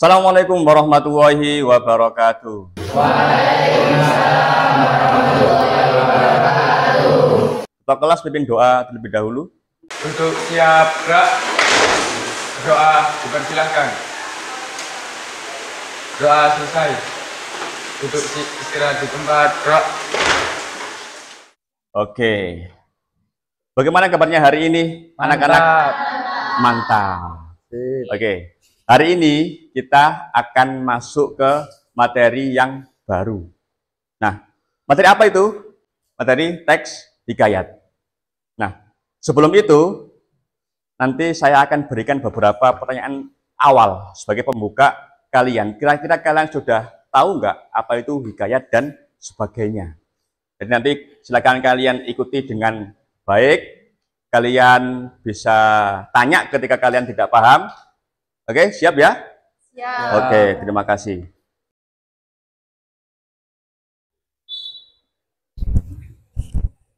Assalamualaikum warahmatullahi wabarakatuh. Waalaikumsalam warahmatullahi wabarakatuh. Ketua kelas pimpin doa terlebih dahulu. Untuk siap gerak, doa dipersilahkan. Doa selesai. Untuk istirahat di tempat gerak. Oke. Bagaimana kabarnya hari ini, anak-anak? Mantap. Oke. Hari ini kita akan masuk ke materi yang baru. Nah, materi apa itu? Materi teks hikayat. Nah, sebelum itu, nanti saya akan berikan beberapa pertanyaan awal sebagai pembuka kalian. Kira-kira kalian sudah tahu nggak apa itu hikayat dan sebagainya? Jadi nanti silakan kalian ikuti dengan baik. Kalian bisa tanya ketika kalian tidak paham. Oke, siap ya? Siap. Oke, terima kasih.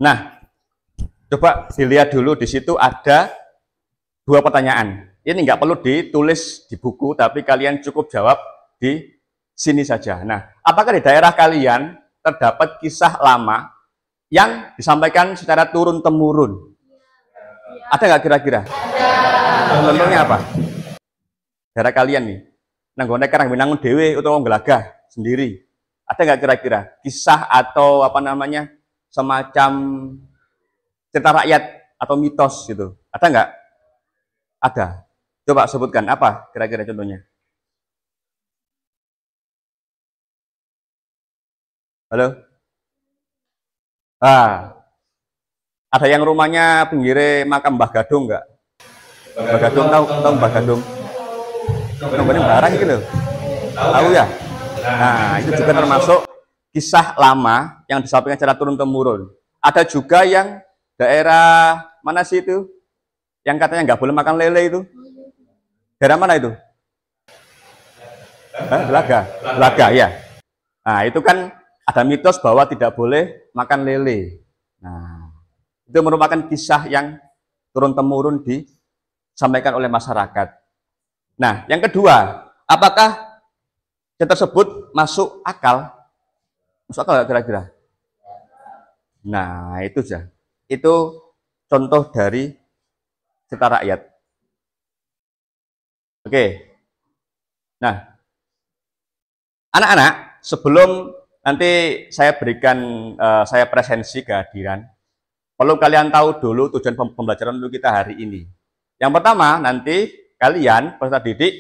Nah, coba dilihat dulu, di situ ada dua pertanyaan. Ini nggak perlu ditulis di buku, tapi kalian cukup jawab di sini saja. Nah, apakah di daerah kalian terdapat kisah lama yang disampaikan secara turun-temurun? Ada nggak kira-kira? Contohnya apa? Daerah kalian nih, nanggone karang binangun dewe atau ngelagah sendiri. Ada nggak kira-kira kisah atau apa namanya semacam cerita rakyat atau mitos gitu? Ada nggak? Ada. Coba sebutkan apa kira-kira contohnya. Halo? Ada yang rumahnya pinggir makam Mbah Gadung nggak? Mbah Gadung tahu Mbah Gadung? Nomornya barang gitu loh. Tahu ya? Nah, itu juga termasuk kisah lama yang disampaikan secara turun-temurun. Ada juga yang daerah mana sih itu? Yang katanya nggak boleh makan lele itu. Daerah mana itu? Belaga ya. Nah, itu kan ada mitos bahwa tidak boleh makan lele. Nah, itu merupakan kisah yang turun-temurun disampaikan oleh masyarakat. Nah, yang kedua, apakah cerita tersebut masuk akal? Masuk akal nggak kira-kira? Nah, itu saja. Itu contoh dari cerita rakyat. Oke. Nah, anak-anak, sebelum nanti saya berikan, saya presensi kehadiran, perlu kalian tahu dulu tujuan pembelajaran dulu kita hari ini. Yang pertama, nanti kalian, peserta didik,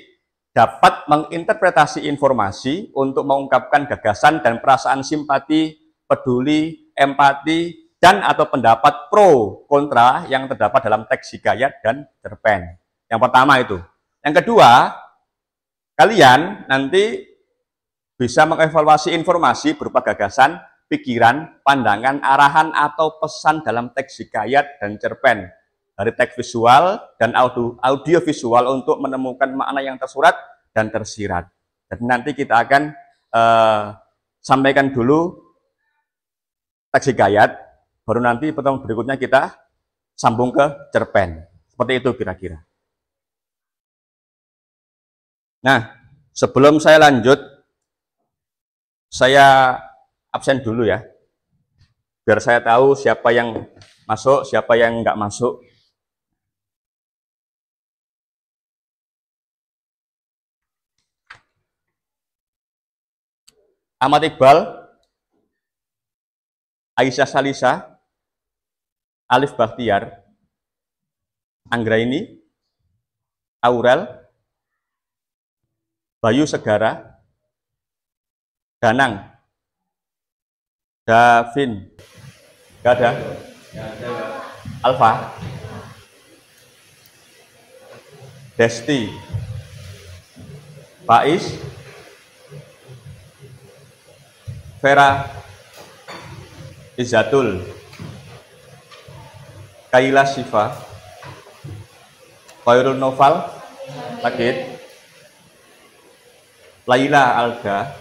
dapat menginterpretasi informasi untuk mengungkapkan gagasan dan perasaan simpati, peduli, empati, dan atau pendapat pro kontra yang terdapat dalam teks hikayat dan cerpen. Yang pertama itu. Yang kedua, kalian nanti bisa mengevaluasi informasi berupa gagasan, pikiran, pandangan, arahan, atau pesan dalam teks hikayat dan cerpen dari teks visual dan audio visual untuk menemukan makna yang tersurat dan tersirat. Jadi nanti kita akan sampaikan dulu teks hikayat, baru nanti pertemuan berikutnya kita sambung ke cerpen. Seperti itu kira-kira. Nah, sebelum saya lanjut, saya absen dulu ya, biar saya tahu siapa yang masuk, siapa yang nggak masuk. Ahmad Iqbal, Aisyah Salisa, Alif Bakhtiar, Anggraini, Aurel, Bayu Segara, Danang, Davin, gak ada, Alfa, Desti, Faiz, Vera, Izzatul, Kaila Siva, Khairul Noval, Lagit, Laila Alga,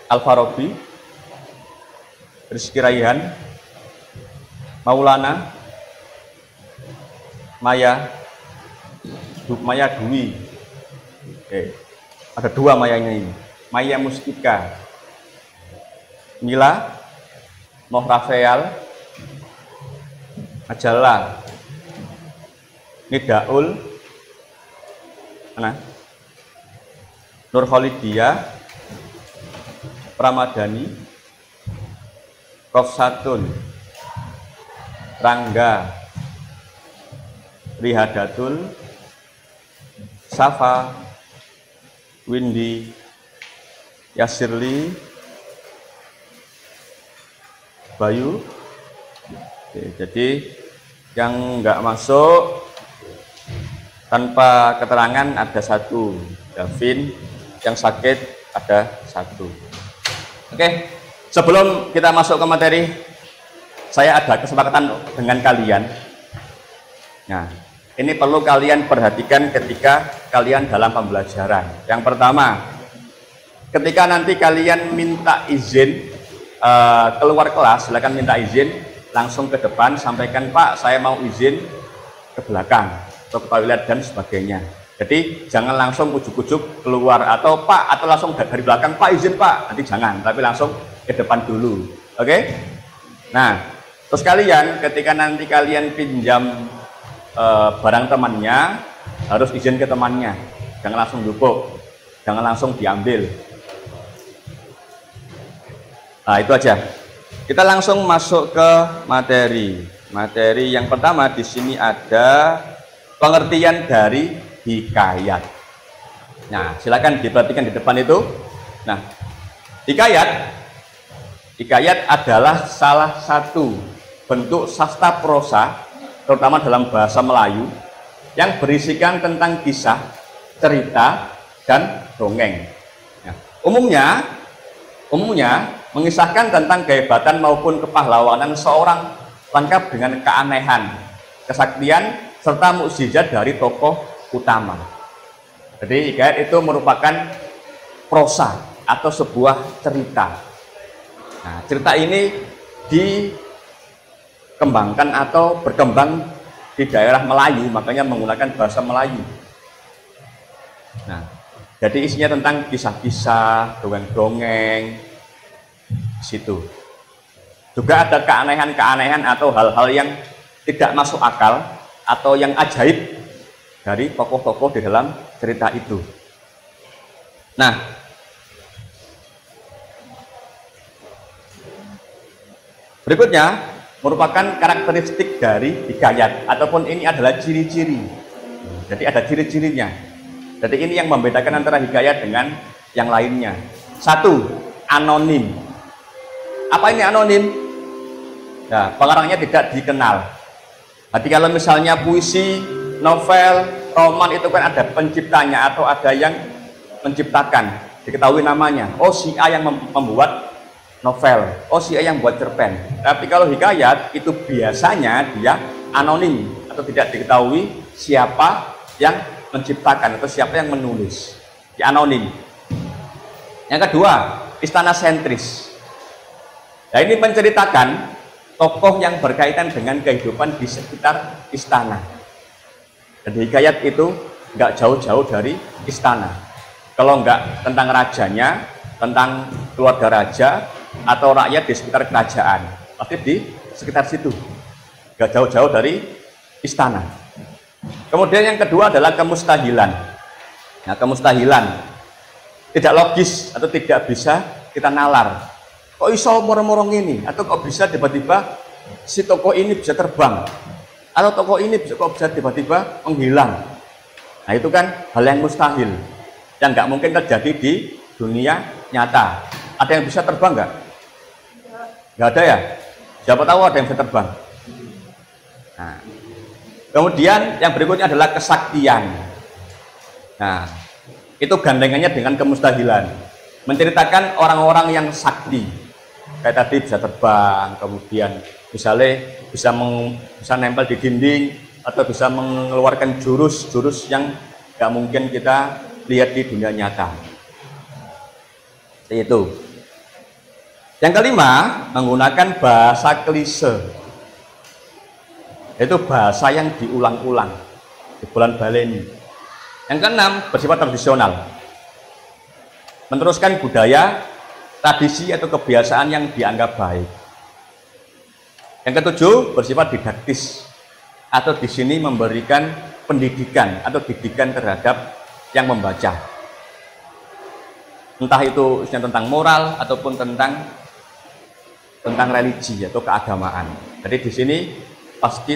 Alfarobi, Rizky Raihan, Maulana, Maya, Maya Dwi. Ada dua Mayanya ini. Maya Mustika, Mila, Noh Rafael, Ajala, Nidaul, mana? Nur Kholidia, Pramadani, Rofsatun, Rangga, Rihadatul, Safa, Windy, Yasirli, Bayu. Oke, jadi yang nggak masuk tanpa keterangan ada satu, Davin. Yang sakit ada satu. Oke, sebelum kita masuk ke materi, saya ada kesepakatan dengan kalian. Nah, ini perlu kalian perhatikan ketika kalian dalam pembelajaran. Yang pertama, ketika nanti kalian minta izin keluar kelas, silakan minta izin langsung ke depan, sampaikan, Pak, saya mau izin ke belakang atau ke toilet dan sebagainya. Jadi jangan langsung ujuk-ujuk keluar atau Pak, atau langsung dari belakang, Pak izin Pak, nanti jangan, tapi langsung ke depan dulu. Oke? Nah, terus kalian ketika nanti kalian pinjam barang temannya, harus izin ke temannya, jangan langsung jupuk, jangan langsung diambil. Nah, itu aja. Kita langsung masuk ke materi. Materi yang pertama di sini ada pengertian dari hikayat. Nah, silakan diperhatikan di depan itu. Nah, hikayat adalah salah satu bentuk sastra prosa, terutama dalam bahasa Melayu, yang berisikan tentang kisah, cerita, dan dongeng. Nah, umumnya mengisahkan tentang kehebatan maupun kepahlawanan seorang, lengkap dengan keanehan, kesaktian, serta mukjizat dari tokoh utama. Jadi hikayat itu merupakan prosa atau sebuah cerita. Nah, cerita ini dikembangkan atau berkembang di daerah Melayu, makanya menggunakan bahasa Melayu. Nah, jadi isinya tentang kisah-kisah, dongeng-dongeng, situ. Juga ada keanehan-keanehan atau hal-hal yang tidak masuk akal atau yang ajaib dari tokoh-tokoh di dalam cerita itu. Nah, berikutnya merupakan karakteristik dari hikayat, ataupun ini adalah ciri-ciri. Jadi ada ciri-cirinya. Jadi ini yang membedakan antara hikayat dengan yang lainnya. Satu, anonim. Apa ini anonim? Nah, pengarangnya tidak dikenal. Jadi kalau misalnya puisi, novel, roman itu kan ada penciptanya atau ada yang menciptakan, diketahui namanya. Oh, si A yang membuat novel, oh si A yang buat cerpen. Tapi kalau hikayat itu biasanya dia anonim atau tidak diketahui siapa yang menciptakan atau siapa yang menulis. Dia anonim. Yang kedua, istana sentris. Nah, ini menceritakan tokoh yang berkaitan dengan kehidupan di sekitar istana. Jadi hikayat itu nggak jauh-jauh dari istana. Kalau nggak tentang rajanya, tentang keluarga raja atau rakyat di sekitar kerajaan, pasti di sekitar situ, nggak jauh-jauh dari istana. Kemudian yang kedua adalah kemustahilan. Nah, kemustahilan tidak logis atau tidak bisa kita nalar. Kok iso morong-morong ini? Atau kok bisa tiba-tiba si tokoh ini bisa terbang? Atau tokoh ini kok bisa tiba-tiba menghilang? Nah, itu kan hal yang mustahil, yang nggak mungkin terjadi di dunia nyata. Ada yang bisa terbang nggak? Nggak ada ya? Siapa tahu ada yang bisa terbang. Nah, kemudian yang berikutnya adalah kesaktian. Nah, itu gandengannya dengan kemustahilan. Menceritakan orang-orang yang sakti. Kayak tadi bisa terbang, kemudian misalnya bisa nempel di dinding, atau bisa mengeluarkan jurus-jurus yang nggak mungkin kita lihat di dunia nyata. Itu. Yang kelima, menggunakan bahasa klise. Itu bahasa yang diulang-ulang, dibulan baleni. Yang keenam, bersifat tradisional. Meneruskan budaya, tradisi atau kebiasaan yang dianggap baik. Yang ketujuh, bersifat didaktis atau di sini memberikan pendidikan atau didikan terhadap yang membaca. Entah itu isinya tentang moral ataupun tentang religi atau keagamaan. Jadi di sini pasti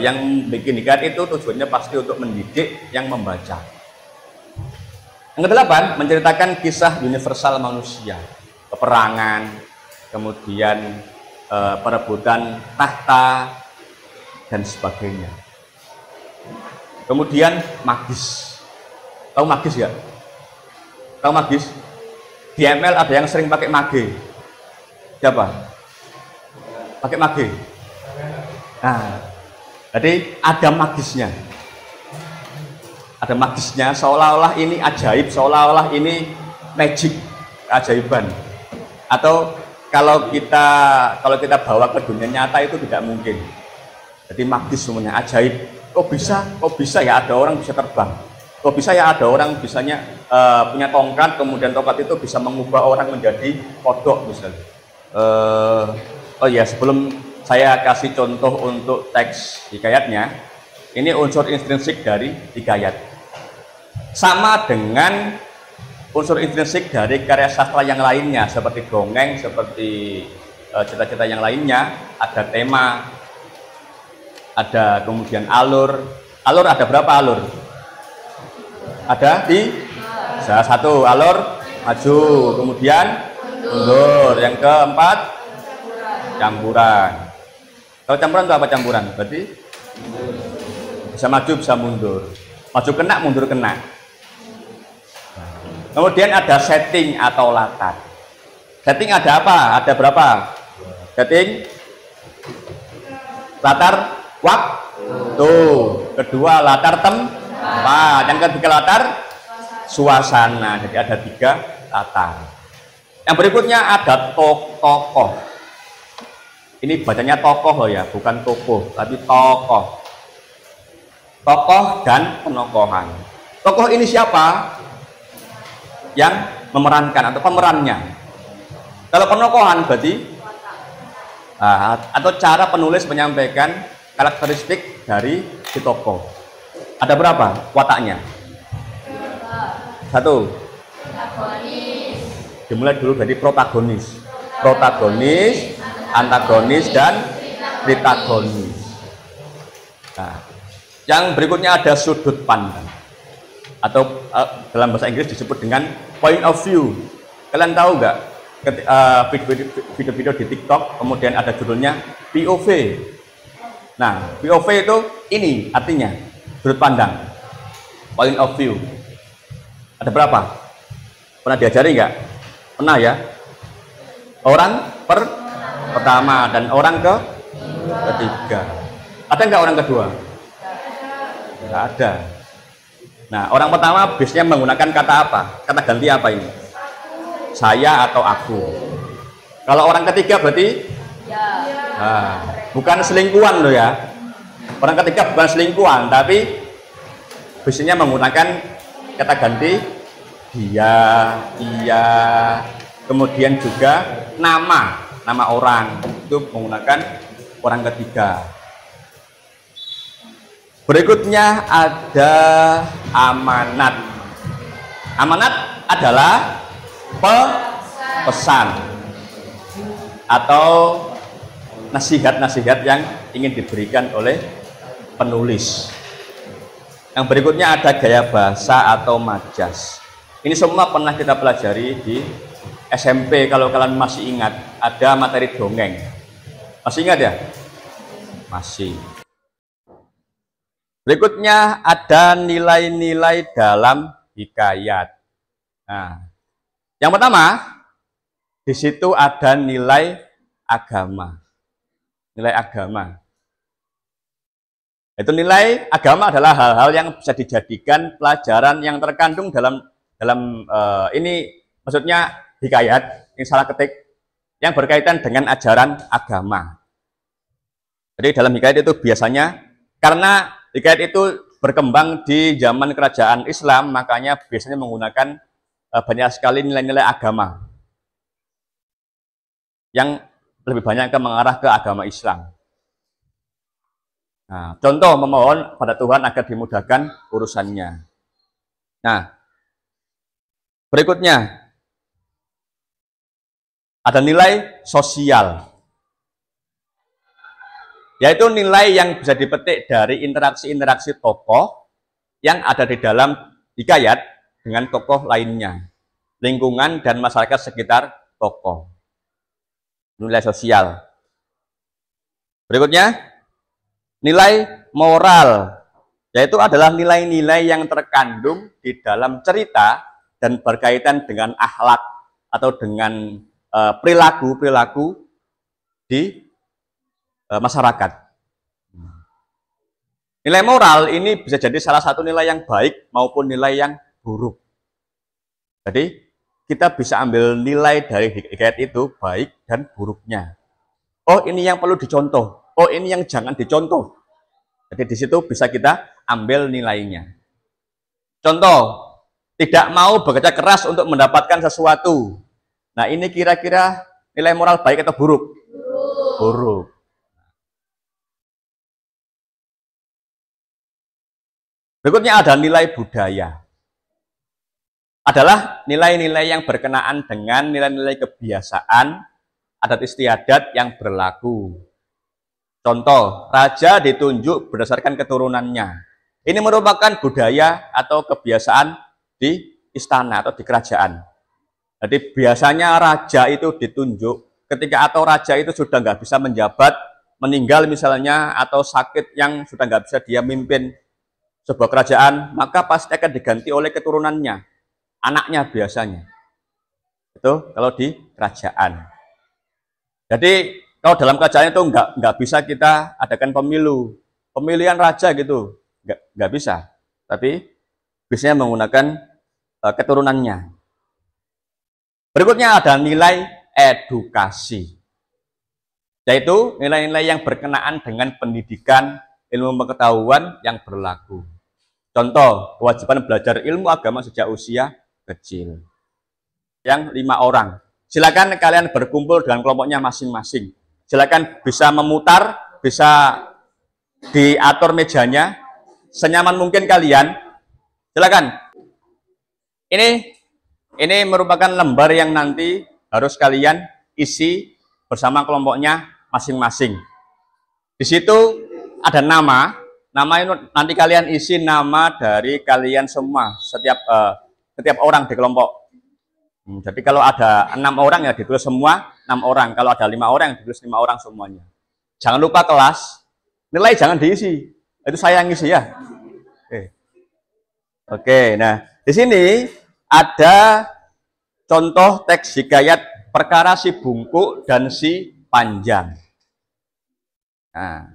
yang bikin hikayat itu tujuannya pasti untuk mendidik yang membaca. Yang kedelapan, menceritakan kisah universal manusia, peperangan, kemudian perebutan tahta dan sebagainya. Kemudian magis. Tahu magis ya? Tahu magis? Di ML ada yang sering pakai mage. Siapa? Pakai mage. Nah, jadi ada magisnya. Ada magisnya, seolah-olah ini ajaib, seolah-olah ini magic, keajaiban. Atau kalau kita bawa ke dunia nyata itu tidak mungkin. Jadi magis semuanya, ajaib. Kok bisa ya ada orang bisa terbang? Kok bisa ya ada orang bisanya punya tongkat, kemudian tongkat itu bisa mengubah orang menjadi kodok misalnya. Oh ya, sebelum saya kasih contoh untuk teks hikayatnya, ini unsur intrinsik dari hikayat. Sama dengan unsur intrinsik dari karya sastra yang lainnya, seperti dongeng, seperti cerita-cerita yang lainnya, ada tema, ada kemudian alur. Alur ada berapa alur? Ada salah satu alur maju, kemudian mundur. Yang keempat campuran. Kalau campuran itu apa campuran? Berarti bisa maju, bisa mundur. Maju kena, mundur kena. Kemudian ada setting atau latar. Setting ada apa? Ada berapa? Setting, latar, waktu. Kedua latar tempat. Yang ketiga latar suasana. Jadi ada 3 latar. Yang berikutnya ada tokoh. Ini bacanya tokoh loh ya, bukan tokoh, tapi tokoh. Tokoh dan penokohan. Tokoh ini siapa? Yang memerankan atau pemerannya. Kalau penokohan berarti atau cara penulis menyampaikan karakteristik dari si tokoh. Ada berapa wataknya? 1. Dimulai dulu dari protagonis. Protagonis, antagonis, dan pritagonis. Nah, yang berikutnya ada sudut pandang atau dalam bahasa Inggris disebut dengan point of view. Kalian tahu nggak video-video di TikTok kemudian ada judulnya POV. Nah, POV itu ini artinya sudut pandang, point of view. Ada berapa? Pernah diajari nggak? Pernah ya? Orang pertama dan orang ketiga. Ada nggak orang kedua? Nggak ada. Nah, orang pertama biasanya menggunakan kata apa? Kata ganti apa ini? Saya atau aku. Kalau orang ketiga berarti bukan selingkuhan loh ya. Orang ketiga bukan selingkuhan, tapi biasanya menggunakan kata ganti dia, ia, kemudian juga nama orang itu menggunakan orang ketiga. Berikutnya ada amanat. Amanat adalah pesan atau nasihat-nasihat yang ingin diberikan oleh penulis. Yang berikutnya ada gaya bahasa atau majas. Ini semua pernah kita pelajari di SMP. Kalau kalian masih ingat, ada materi dongeng. Masih ingat ya? Masih. Berikutnya ada nilai-nilai dalam hikayat. Nah, yang pertama, di situ ada nilai agama. Nilai agama. Itu nilai agama adalah hal-hal yang bisa dijadikan pelajaran yang terkandung dalam ini, maksudnya hikayat, ini salah ketik, yang berkaitan dengan ajaran agama. Jadi dalam hikayat itu biasanya, karena hikayat itu berkembang di zaman kerajaan Islam, makanya biasanya menggunakan banyak sekali nilai-nilai agama yang lebih banyak mengarah ke agama Islam. Nah, contoh memohon pada Tuhan agar dimudahkan urusannya. Nah, berikutnya ada nilai sosial, yaitu nilai yang bisa dipetik dari interaksi-interaksi tokoh yang ada di dalam hikayat dengan tokoh lainnya, lingkungan dan masyarakat sekitar tokoh. Nilai sosial. Berikutnya, nilai moral, yaitu adalah nilai-nilai yang terkandung di dalam cerita dan berkaitan dengan akhlak atau dengan perilaku-perilaku di masyarakat. Nilai moral ini bisa jadi salah satu nilai yang baik maupun nilai yang buruk. Jadi kita bisa ambil nilai dari hikayat itu baik dan buruknya. Oh, ini yang perlu dicontoh. Oh, ini yang jangan dicontoh. Jadi di situ bisa kita ambil nilainya. Contoh, tidak mau bekerja keras untuk mendapatkan sesuatu. Nah, ini kira-kira nilai moral baik atau buruk? Buruk. Berikutnya ada nilai budaya. Adalah nilai-nilai yang berkenaan dengan nilai-nilai kebiasaan, adat istiadat yang berlaku. Contoh, raja ditunjuk berdasarkan keturunannya. Ini merupakan budaya atau kebiasaan di istana atau di kerajaan. Jadi biasanya raja itu ditunjuk ketika atau raja itu sudah nggak bisa menjabat, meninggal misalnya, atau sakit yang sudah nggak bisa dia mimpin sebuah kerajaan, maka pasti akan diganti oleh keturunannya, anaknya biasanya. Itu kalau di kerajaan. Jadi kalau dalam kerajaan itu nggak bisa kita adakan pemilihan raja gitu, nggak bisa. Tapi biasanya menggunakan keturunannya. Berikutnya ada nilai edukasi, yaitu nilai-nilai yang berkenaan dengan pendidikan, ilmu pengetahuan yang berlaku. Contoh, kewajiban belajar ilmu agama sejak usia kecil. Yang 5 orang. Silakan kalian berkumpul dengan kelompoknya masing-masing. Silakan bisa memutar, bisa diatur mejanya senyaman mungkin kalian. Silakan. Ini merupakan lembar yang nanti harus kalian isi bersama kelompoknya masing-masing. Di situ ada nama itu nanti kalian isi nama dari kalian semua, setiap orang di kelompok. Jadi kalau ada 6 orang ya ditulis semua 6 orang. Kalau ada 5 orang yang ditulis 5 orang semuanya. Jangan lupa kelas, nilai jangan diisi. Itu saya yang isi ya. Oke, nah di sini ada contoh teks hikayat perkara si bungkuk dan si panjang. Nah,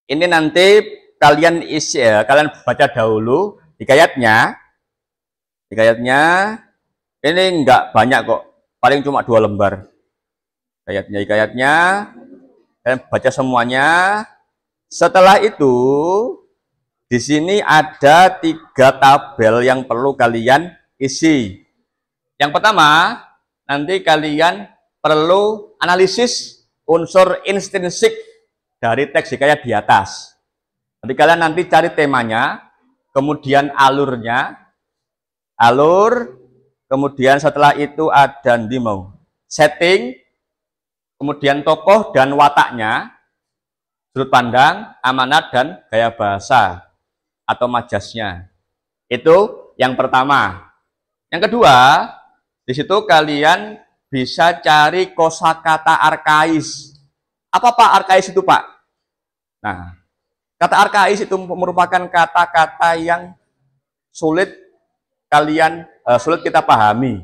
ini nanti kalian isi ya, kalian baca dahulu hikayatnya. Hikayatnya ini enggak banyak kok, paling cuma 2 lembar. Hikayatnya kalian baca semuanya. Setelah itu di sini ada 3 tabel yang perlu kalian isi. Yang pertama, nanti kalian perlu analisis unsur intrinsik dari teks hikayat di atas. Jadi kalian nanti cari temanya, kemudian alurnya, kemudian setelah itu ada setting, kemudian tokoh dan wataknya, sudut pandang, amanat, dan gaya bahasa atau majasnya. Itu yang pertama. Yang kedua, di situ kalian bisa cari kosakata arkais. Apa Pak arkais itu Pak? Nah, kata arkais itu merupakan kata-kata yang sulit kita pahami,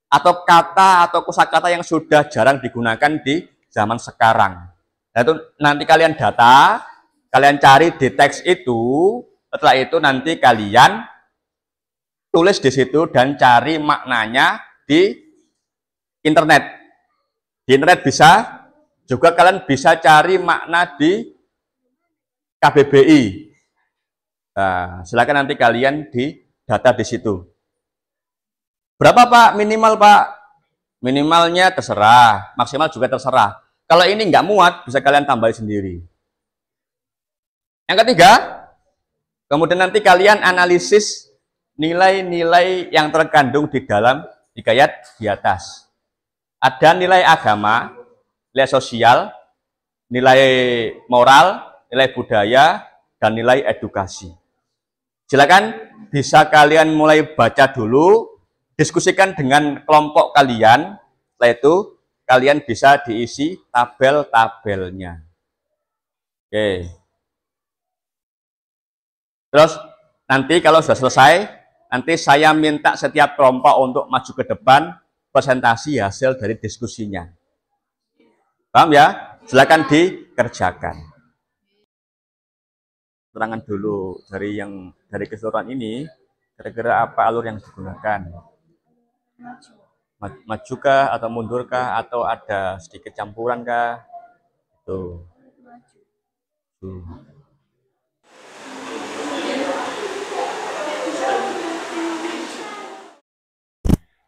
atau kata atau kosakata yang sudah jarang digunakan di zaman sekarang. Nah, itu nanti kalian data, kalian cari di teks itu, setelah itu nanti kalian tulis di situ dan cari maknanya di internet. Di internet bisa, juga kalian bisa cari makna di KBBI. Nah, silakan nanti kalian di data di situ. Berapa Pak minimal Pak? Minimalnya terserah, maksimal juga terserah. Kalau ini nggak muat, bisa kalian tambahin sendiri. Yang ketiga, kemudian nanti kalian analisis nilai-nilai yang terkandung di dalam hikayat di atas. Ada nilai agama, nilai sosial, nilai moral, nilai budaya, dan nilai edukasi. Silakan bisa kalian mulai baca dulu, diskusikan dengan kelompok kalian, setelah itu kalian bisa diisi tabel-tabelnya. Oke. Terus nanti kalau sudah selesai, nanti saya minta setiap kelompok untuk maju ke depan, presentasi hasil dari diskusinya. Paham ya? Silakan dikerjakan. Terangan dulu dari keseluruhan ini, kira-kira apa alur yang digunakan? Majukah atau mundurkah atau ada sedikit campuran kah? Tuh.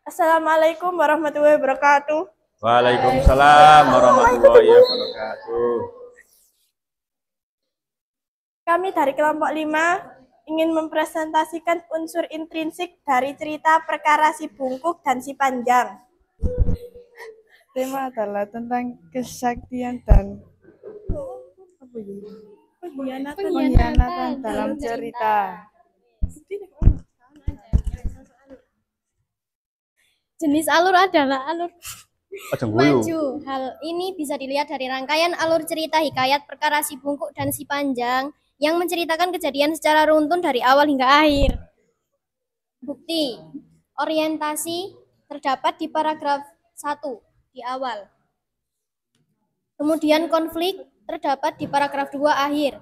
Assalamualaikum warahmatullahi wabarakatuh. Waalaikumsalam warahmatullahi wabarakatuh. Kami dari kelompok 5 ingin mempresentasikan unsur intrinsik dari cerita perkara si bungkuk dan si panjang. Tema adalah tentang kesaktian dan pengkhianatan dalam cerita. Jenis alur adalah alur Maju. maju. Hal ini bisa dilihat dari rangkaian alur cerita hikayat perkara si bungkuk dan si panjang yang menceritakan kejadian secara runtun dari awal hingga akhir. Bukti. Orientasi terdapat di paragraf 1 di awal. Kemudian konflik terdapat di paragraf 2 akhir.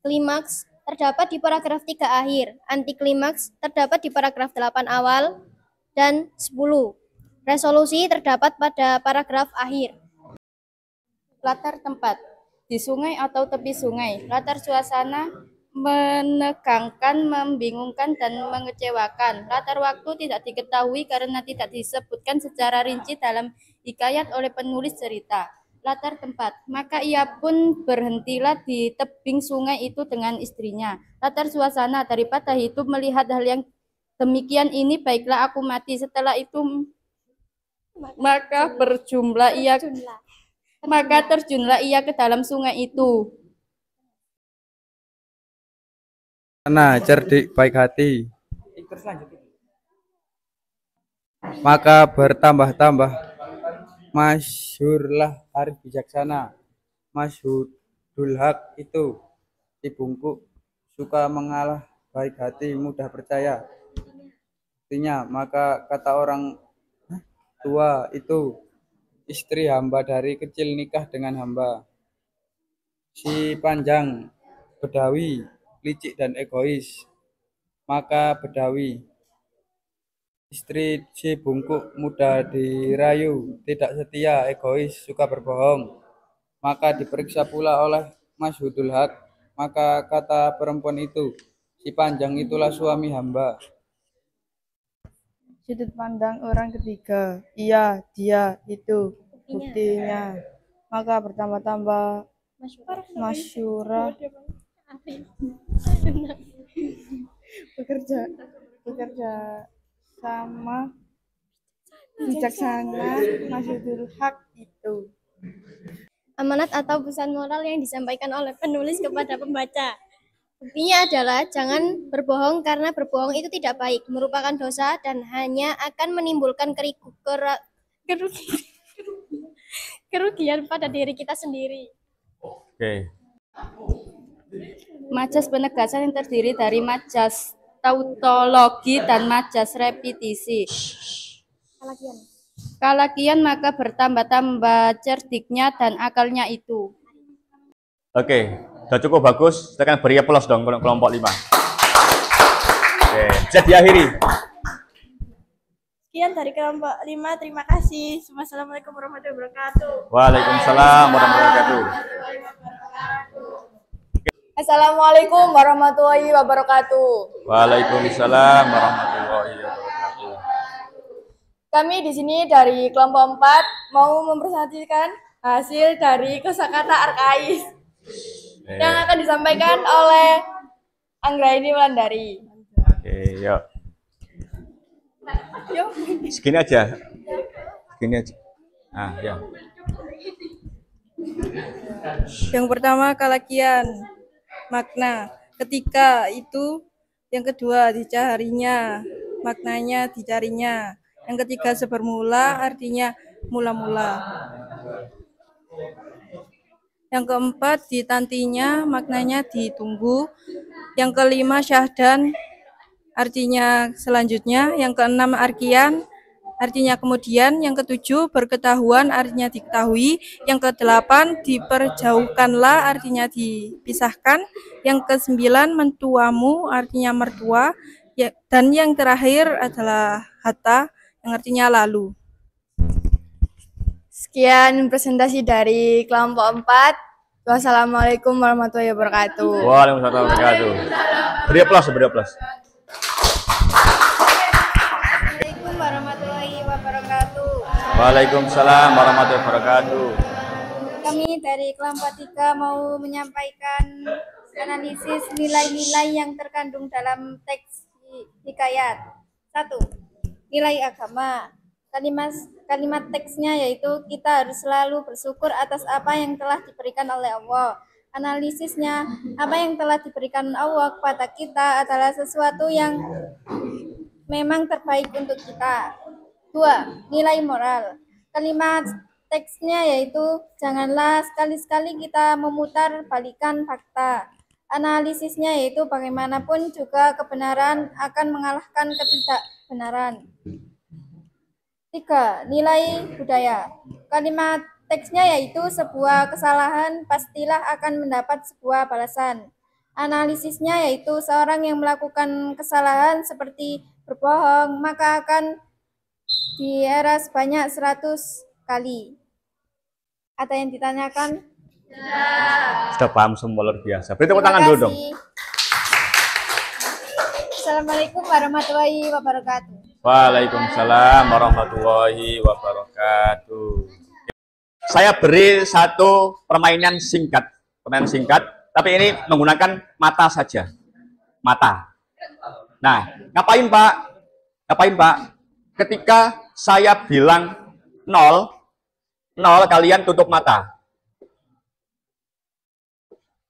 Klimaks terdapat di paragraf 3 akhir. Anti klimaks terdapat di paragraf 8 awal dan 10. Resolusi terdapat pada paragraf akhir. Latar tempat di sungai atau tepi sungai. Latar suasana menegangkan, membingungkan, dan mengecewakan. Latar waktu tidak diketahui karena tidak disebutkan secara rinci dalam hikayat oleh penulis cerita. Latar tempat, maka ia pun berhentilah di tebing sungai itu dengan istrinya. Latar suasana, daripada hidup melihat hal yang demikian ini, baiklah aku mati. Setelah itu maka terjunlah ia ke dalam sungai itu. Nah, cerdik baik hati. Maka bertambah-tambah masyhurlah arif bijaksana. Masyhudul haq itu si bungkuk suka mengalah, baik hati, mudah percaya. Artinya, maka kata orang tua itu, istri hamba dari kecil nikah dengan hamba. Si panjang bedawi, licik dan egois. Maka bedawi, istri si bungkuk mudah dirayu, tidak setia, egois, suka berbohong. Maka diperiksa pula oleh masyhudul haq. Maka kata perempuan itu, si panjang itulah suami hamba. Sudut pandang orang ketiga, iya, dia, itu, buktinya. Maka bertambah-tambah masyurah bekerja sama bijaksana masyhudul haq itu. Amanat atau pesan moral yang disampaikan oleh penulis kepada pembaca. Buktinya adalah jangan berbohong karena berbohong itu tidak baik, merupakan dosa dan hanya akan menimbulkan kerugian pada diri kita sendiri. Oke. Majas penegasan yang terdiri dari majas tautologi dan majas repetisi. Kalakian maka bertambah-tambah cerdiknya dan akalnya itu. Oke, sudah cukup bagus. Kita akan beri aplaus dong kelompok 5. Oke, bisa diakhiri. Sekian dari kelompok 5, terima kasih. Wassalamualaikum warahmatullahi wabarakatuh. Waalaikumsalam warahmatullahi wabarakatuh. Assalamualaikum warahmatullahi wabarakatuh. Waalaikumsalam warahmatullahi wabarakatuh. Kami di sini dari kelompok 4 mau mempresentasikan hasil dari kosakata arkais yang akan disampaikan oleh Anggraini Wulandari. Oke, yuk. Segini aja. Segini aja. Ah, ya. Yang pertama kalakian, makna ketika itu. Yang kedua dicarinya, maknanya dicarinya. Yang ketiga sebermula, artinya mula-mula. Yang keempat ditantinya, maknanya ditunggu. Yang kelima syahdan, artinya selanjutnya. Yang keenam arkian, artinya kemudian. Yang ketujuh berketahuan, artinya diketahui. Yang kedelapan diperjauhkanlah, artinya dipisahkan. Yang kesembilan mentuamu, artinya mertua. Dan yang terakhir adalah hatta, yang artinya lalu. Sekian presentasi dari kelompok 4. Wassalamualaikum warahmatullahi wabarakatuh. Waalaikumsalam warahmatullahi wabarakatuh. Beri aplaus, beri aplaus. Assalamualaikum warahmatullahi wabarakatuh. Waalaikumsalam warahmatullahi wabarakatuh. Kami dari kelompok 3 mau menyampaikan analisis nilai-nilai yang terkandung dalam teks hikayat. 1. Nilai agama. Kalimat teksnya yaitu kita harus selalu bersyukur atas apa yang telah diberikan oleh Allah. Analisisnya, apa yang telah diberikan Allah kepada kita adalah sesuatu yang memang terbaik untuk kita. 2. Nilai moral. Kalimat teksnya yaitu janganlah sekali-sekali kita memutar balikan fakta. Analisisnya yaitu bagaimanapun juga kebenaran akan mengalahkan ketidakbenaran. 3. Nilai budaya. Kalimat teksnya yaitu sebuah kesalahan pastilah akan mendapat sebuah balasan. Analisisnya yaitu seorang yang melakukan kesalahan seperti berbohong maka akan diera sebanyak 100 kali. Ada yang ditanyakan? Sudah paham semua, luar biasa. Beri tepuk tangan dulu dong. Assalamualaikum warahmatullahi wabarakatuh. Waalaikumsalam warahmatullahi wabarakatuh. Saya beri satu permainan singkat, tapi ini menggunakan mata saja, mata. Nah, ngapain Pak? Ketika saya bilang 0, kalian tutup mata.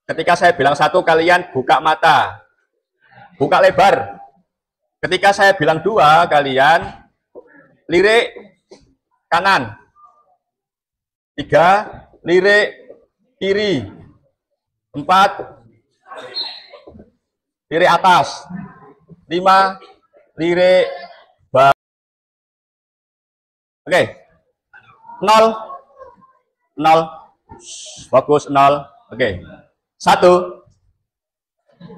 Ketika saya bilang 1, kalian buka mata, buka lebar. Ketika saya bilang 2, kalian lirik kanan. 3, lirik kiri. 4, lirik atas. 5, lirik bawah. Oke. 0. Fokus 0. Oke. 1,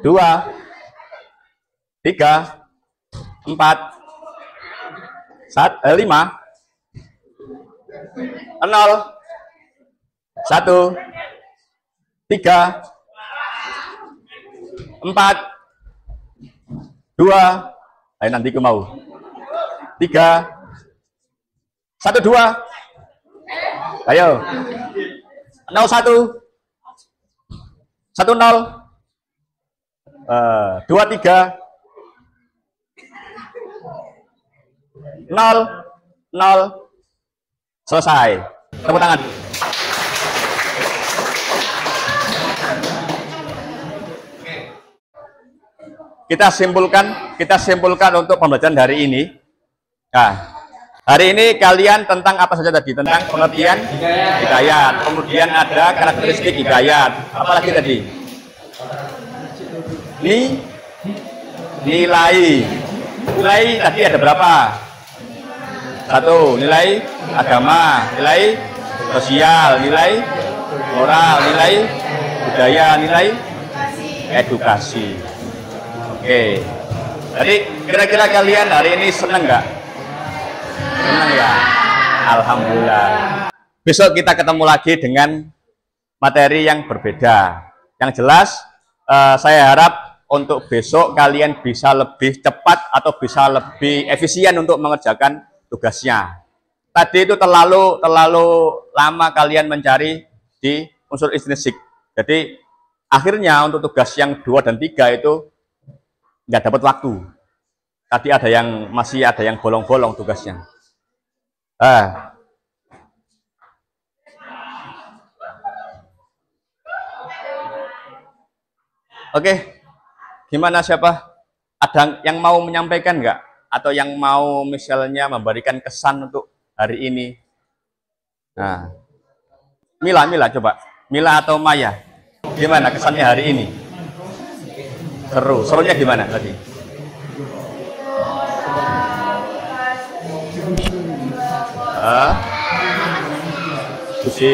2, 3, 4, 5, 0, 1, 3, 4, 2, ayo nanti aku mau 3, 1, 2, ayo 0, 1, 1, 0, 2, 3, 0, 0, selesai. Tepuk tangan. Kita simpulkan untuk pembelajaran hari ini. Nah, hari ini kalian tentang apa saja tadi? Tentang pengertian hikayat. Kemudian ada karakteristik hikayat. Apalagi tadi? Nilai tadi ada berapa? 1, nilai agama, nilai sosial, nilai moral, nilai budaya, nilai edukasi. Oke. Jadi kira-kira kalian hari ini senang nggak? Senang ya? Alhamdulillah. Besok kita ketemu lagi dengan materi yang berbeda. Yang jelas saya harap untuk besok kalian bisa lebih cepat atau bisa lebih efisien untuk mengerjakan tugasnya. Tadi itu terlalu lama kalian mencari di unsur intrinsik. Jadi akhirnya untuk tugas yang 2 dan 3 itu nggak dapat waktu. Tadi masih ada yang bolong-bolong tugasnya. Oke, gimana siapa? Ada yang mau menyampaikan nggak? Atau yang mau misalnya memberikan kesan untuk hari ini? Nah, Mila coba. Mila atau Maya? Gimana kesannya hari ini? Serunya gimana tadi? Susi.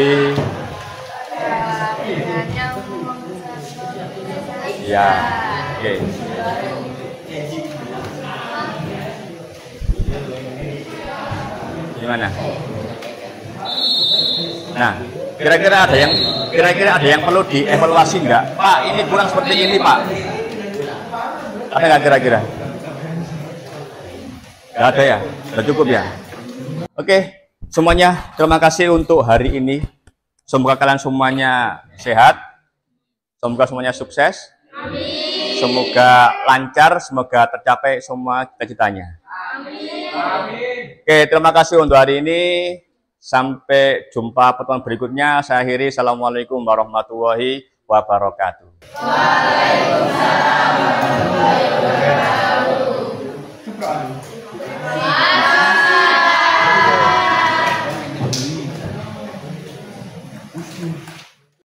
Ya, oke. Gimana? Nah, kira-kira ada yang perlu dievaluasi nggak? Pak, ini kurang seperti ini, Pak. Ada nggak kira-kira? Nggak ada ya? Sudah cukup ya? Oke, semuanya terima kasih untuk hari ini. Semoga kalian semuanya sehat. Semoga semuanya sukses. Amin. Semoga lancar, semoga tercapai semua cita-citanya. Amin. Oke, terima kasih untuk hari ini. Sampai jumpa pertemuan berikutnya. Saya akhiri. Assalamualaikum warahmatullahi wabarakatuh. Waalaikumsalam warahmatullahi wabarakatuh.